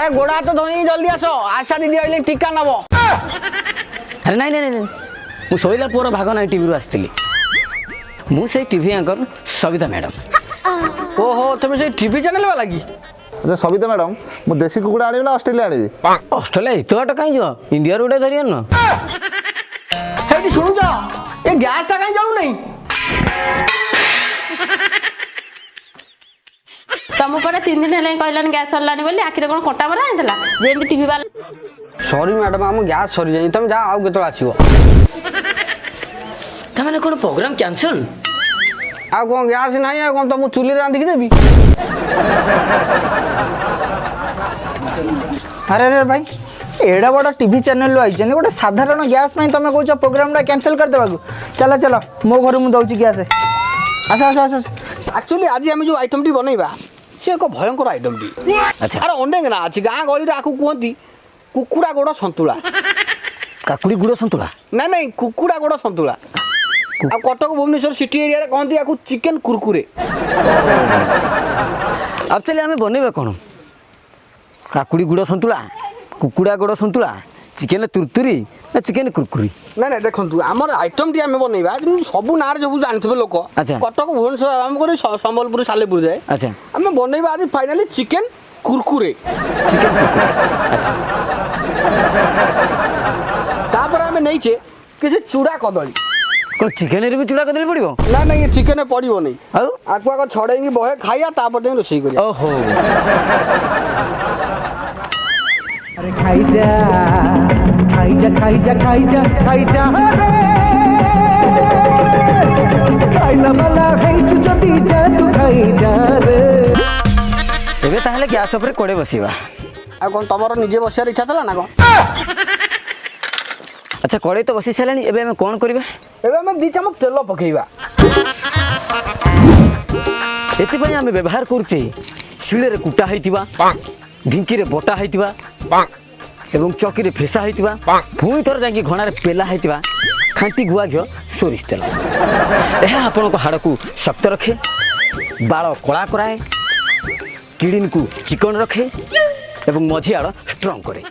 अरे गोड़ा तो धोई जल्दी आसो आशा दीदी आइले टीका नबो। अरे नाई नाई नाई मु सोइला पुअर भाग ना टीवी आसली मु से टीवी एंकर सविता मैडम। ओहो तुम से टीवी चैनल वाला की? अच्छा सविता मैडम मु देसी कुकुड़ा आनिबि ना ऑस्ट्रेलिया आनिबि? ऑस्ट्रेलिया इतो बाट कहीं जो इंडिया रोडे धरियन न हेटी सुनु जा ये गैस ता कहीं जाऊ नहीं। तुम पर 3 दिन हेले कहलान गैस सरलानी बोली आखिर कोन कटा मरा आइतला जेमती टीवी वाला। सॉरी मैडम हम गैस सरी जाई तुम जा आउ केतो आसीबो। ता माने कोन प्रोग्राम कैंसिल? आ कोन गैस नहीं आ कोन तो मु चुली रांधी के देबी। अरे अरे भाई एडा बड़ा टीवी चैनल लो आइजने गोटे साधारण गैस में तुम कहूछ प्रोग्राम टा कैंसिल कर देबा चलो चलो मो घर मु दउची गैस आस आस आस एक्चुअली आज हम जो आइटम टी बनैबा से एक भयंकर आइटम टी। अच्छा अरे अंडे ना अछि गां गली रे आकु कहंती कुकुड़ा गोड़ संतुला। काकुड़ी गुड़ संतुला? नहीं नहीं कुकुड़ा गोड़ संतुला। आ कटक भुवनेश्वर सिटी एरिया रे कहंती आकु चिकन कुरकुरे। अब चले हमें बनेबा कोन? काकुड़ी गुड़ संतुला, कुकुड़ा गुड़ संतुला, चिकन तुरतुरी ना चिकन कुरकुरी? नहीं नहीं देखंतु हमर आइटम टी हमें बनैबा सब नार जो जानथबे लोक। अच्छा। कटक भुवनेश्वर आराम करे संबलपुर सालेपुर जाए। अच्छा हमें बनैबा आज फाइनली चिकन कुरकुरे। चिकन कुरकुरी अच्छा तापर हमें नहीं छे किसी चूड़ा कदली। कोन चिकन रे भी चूड़ा कदली पड़िबो? ना ना ये चिकन पड़िबो नहीं। आउ आकुआ को छड़ेंगी बहे खाइया तापर दे रोसई करिया। ओहो अरे खाई जा खाई जा खाई जा खाई जा खाई जा रे खाइला वाला है तू जदी जा तू खाई जा रे। एबे ताहले गैस ऊपर कोड़े बसीबा। आ कोन तमरो निजे बसियार इच्छा थला ना कोन? अच्छा कोड़े तो बसी सालानी एबे हम कोन करबा? एबे हम 2 चमच तेल पकेइबा। एति पय हम व्यवहार करते शिळे रे कुटा हैतिबा ढिंकी रे बोटा हैतिबा एवं चौकी रे फेसा हैतिबा पुई थर जाकी घणा रे पेला हैतिबा खांटी गुआ घियो सोरिस तेल एहा आपन को हाड़ को शक्त रखे बाल कला कराए किडनी को चिकन रखे एवं मझी आड़ स्ट्रांग करे।